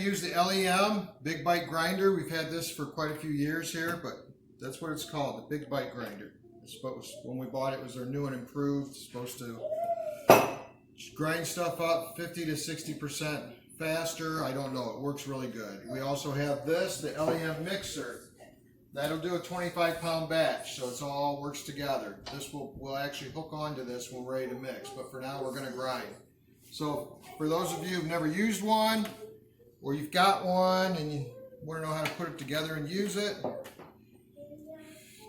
use the LEM Big Bite Grinder. We've had this for quite a few years here, but that's what it's called, the Big Bite Grinder. It's supposed, when we bought it, was their new and improved. It's supposed to grind stuff up 50 to 60% faster. I don't know, it works really good. We also have this, the LEM mixer. That'll do a 25-pound batch, so it's all works together. This will actually hook onto this when we're ready to mix, but for now we're going to grind. So for those of you who've never used one, or you've got one and you want to know how to put it together and use it,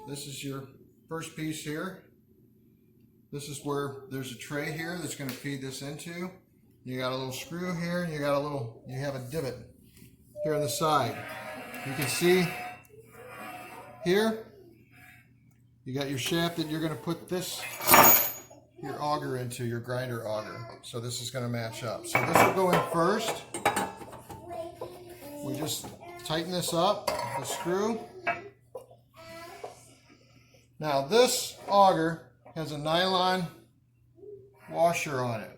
this is your first piece here. This is where there's a tray here that's going to feed this into. You got a little screw here, and you have a divot here on the side. You can see here, you got your shaft that you're going to put your auger into, your grinder auger. So this is going to match up. So this will go in first. We just tighten this up, the screw. Now this auger has a nylon washer on it.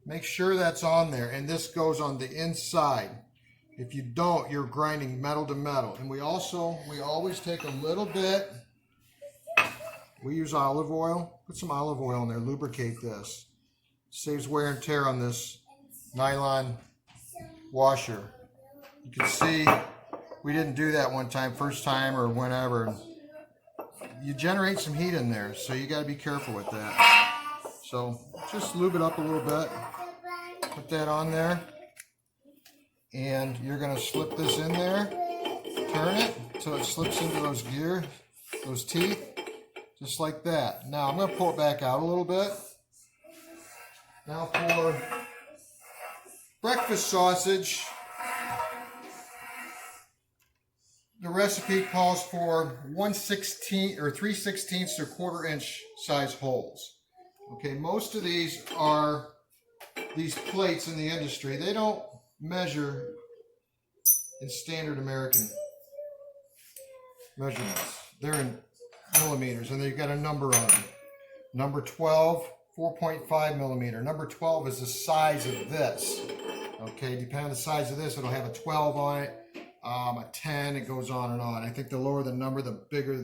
Make sure that's on there, and this goes on the inside. If you don't, you're grinding metal to metal. And we always take a little bit, we use olive oil, put some olive oil in there, lubricate this. Saves wear and tear on this nylon washer. You can see we didn't do that one time, first time or whenever. You generate some heat in there, so you got to be careful with that. So just lube it up a little bit, put that on there. And you're going to slip this in there, turn it until it slips into those teeth, just like that. Now I'm going to pull it back out a little bit. Now for breakfast sausage, the recipe calls for 1/16 or 3/16 or 1/4 inch size holes. Okay, most of these are these plates in the industry. They don't measure in standard American measurements. They're in millimeters, and they've got a number on them. Number 12, 4.5 millimeter. Number 12 is the size of this. Okay, depending on the size of this, it'll have a 12 on it, a 10, it goes on and on. I think the lower the number, the bigger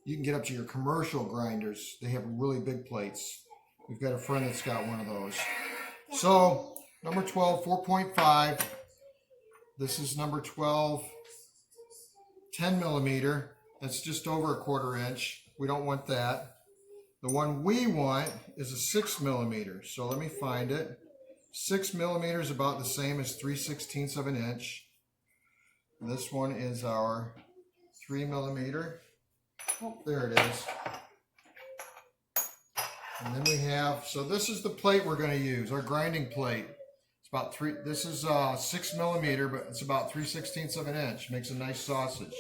you can get up to your commercial grinders. They have really big plates. We've got a friend that's got one of those. So, number 12, 4.5. This is number 12, 10 millimeter. That's just over a 1/4 inch. We don't want that. The one we want is a 6 millimeter. So let me find it. 6 millimeter is about the same as 3/16 of an inch. This one is our 3 millimeter. Oh, there it is. And then we have, so this is the plate we're going to use, our grinding plate. It's about this is 6 millimeter, but it's about 3/16 of an inch. Makes a nice sausage.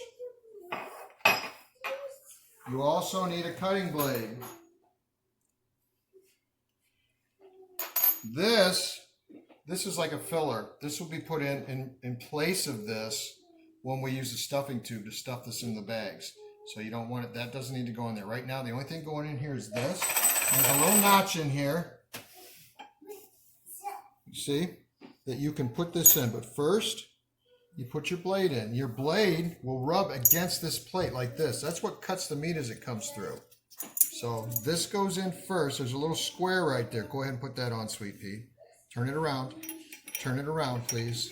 You also need a cutting blade. This is like a filler. This will be put in place of this when we use the stuffing tube to stuff this in the bags. So you don't want it, that doesn't need to go in there. Right now, the only thing going in here is this. There's a little notch in here. You see that you can put this in, but first you put your blade in. Your blade will rub against this plate like this. That's what cuts the meat as it comes through. So this goes in first. There's a little square right there. Go ahead and put that on, Sweet Pea. Turn it around. Turn it around, please.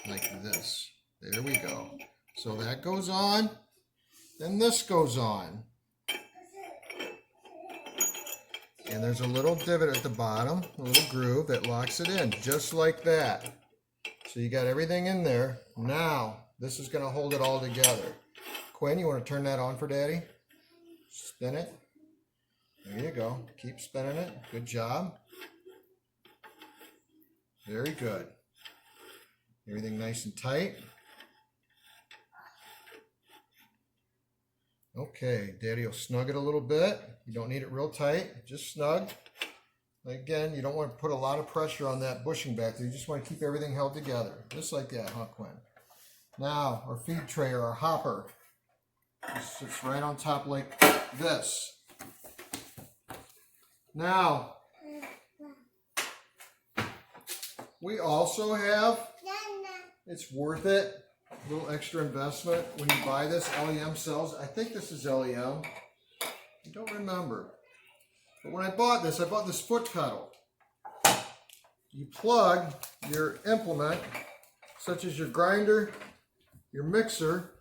Like this. There we go. So that goes on. Then this goes on. And there's a little divot at the bottom, a little groove that locks it in, just like that. So you got everything in there. Now, this is going to hold it all together. Quinn, you want to turn that on for Daddy? Spin it. There you go. Keep spinning it. Good job. Very good. Everything nice and tight. Okay, Daddy will snug it a little bit. You don't need it real tight, just snug. Again, you don't want to put a lot of pressure on that bushing back there. You just want to keep everything held together, just like that, huh, Quinn? Now, our feed tray or our hopper sits right on top like this. Now, we also have It's worth it. A little extra investment when you buy this. LEM sells. I think this is LEM. I don't remember. But when I bought this foot pedal. You plug your implement, such as your grinder, your mixer,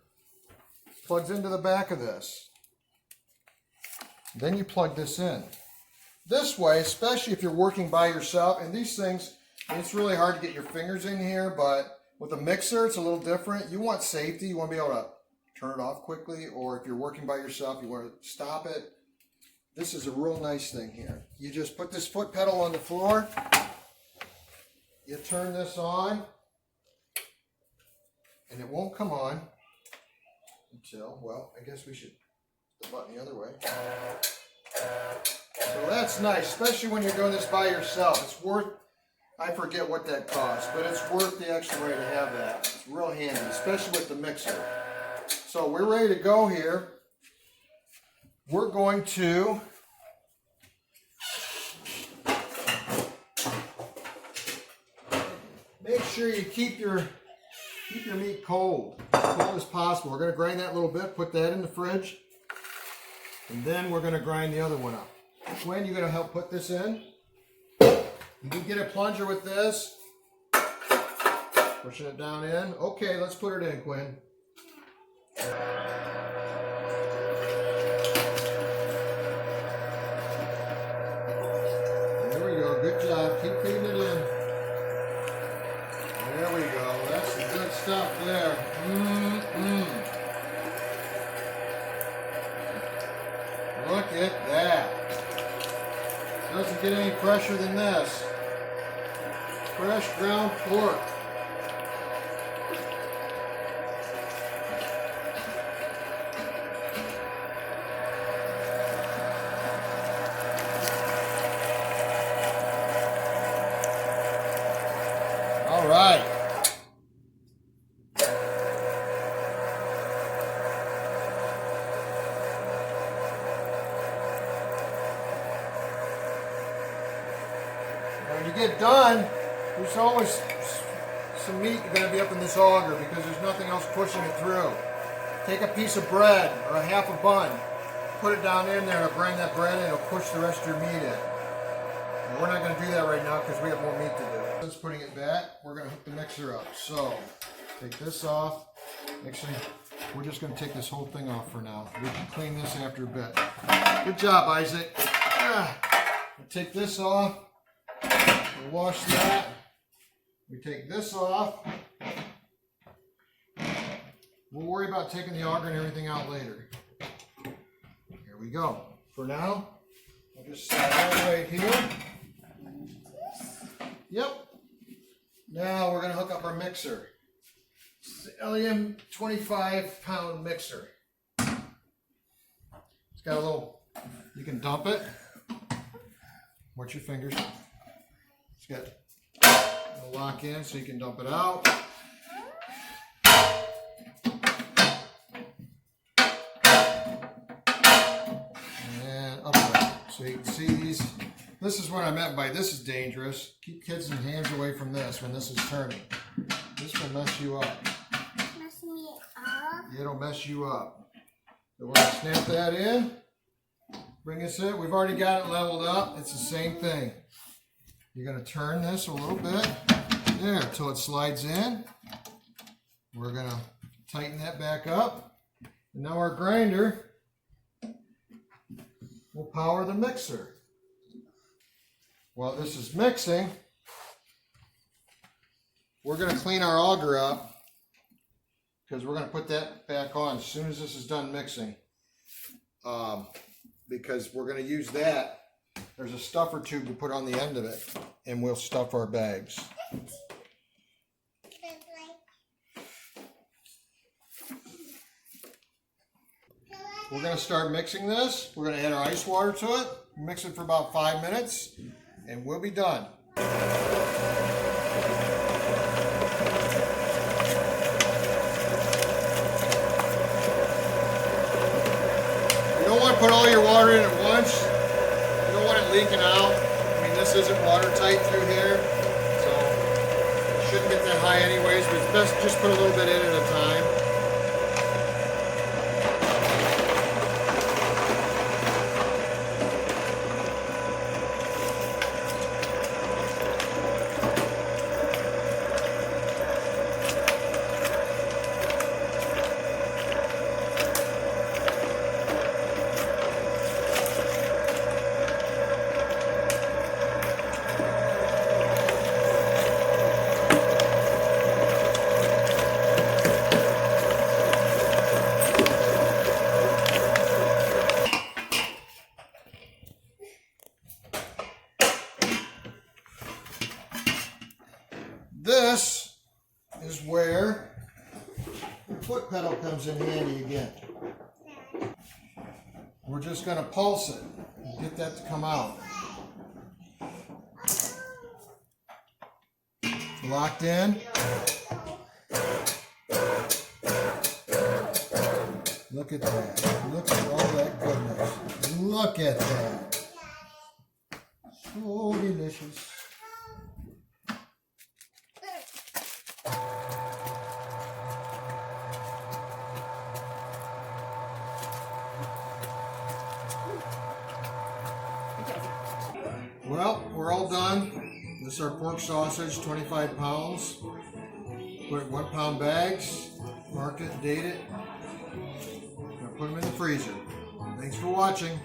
plugs into the back of this. Then you plug this in. This way, especially if you're working by yourself, and these things, it's really hard to get your fingers in here, but with a mixer, it's a little different. You want safety. You want to be able to turn it off quickly, or if you're working by yourself, you want to stop it. This is a real nice thing here. You just put this foot pedal on the floor. You turn this on, and it won't come on until, well, I guess we should put the button the other way. So that's nice, especially when you're doing this by yourself. It's worth, I forget what that costs, but it's worth the extra way to have that. It's real handy, especially with the mixer. So we're ready to go here. We're going to make sure you keep your meat cold as possible. We're going to grind that a little bit, put that in the fridge, and then we're going to grind the other one up. Quinn, you going to help put this in? You can get a plunger with this, pushing it down in. Okay, let's put it in, Quinn. There we go. Good job. Keep feeding it in. There we go. That's the good stuff there. Look at that. Doesn't get any fresher than this. Fresh ground pork. All right. When you get done, there's always some meat going to be up in this auger because there's nothing else pushing it through. Take a piece of bread or a half a bun, put it down in there, it'll grind that bread in, it'll push the rest of your meat in. And we're not going to do that right now because we have more meat to do. Since putting it back, we're going to hook the mixer up. So, take this off. Actually, we're just going to take this whole thing off for now. We can clean this after a bit. Good job, Isaac. We'll take this off. We'll wash that. We take this off. We'll worry about taking the auger and everything out later. Here we go. For now, I'll just slide that right here. Yep. Now we're going to hook up our mixer. It's the LEM 25-pound mixer. It's got a little, you can dump it. Watch your fingers. It's got a lock in so you can dump it out. And upright. So you can see these. This is what I meant by this is dangerous. Keep kids and hands away from this when this is turning. This will mess you up. Mess me up? It'll mess you up. So we're going to snap that in. Bring this in. We've already got it leveled up. It's the same thing. You're going to turn this a little bit. There, until it slides in. We're going to tighten that back up. And now our grinder will power the mixer. While this is mixing, we're going to clean our auger up because we're going to put that back on as soon as this is done mixing. Because we're going to use that. There's a stuffer tube to put on the end of it, and we'll stuff our bags. We're going to start mixing this. We're going to add our ice water to it, mix it for about 5 minutes, and we'll be done. You don't want to put all your water in at once. You don't want it leaking out. I mean, this isn't watertight through here, so Shouldn't get that high anyways, but it's best just put a little bit in at a time. This is where the foot pedal comes in handy again. We're just going to pulse it and get that to come out. Locked in. Look at that. Look at all that goodness. Look at that. So delicious. Well, we're all done. This is our pork sausage, 25 pounds. Put it in 1 pound bags, mark it, date it. Put them in the freezer. Thanks for watching.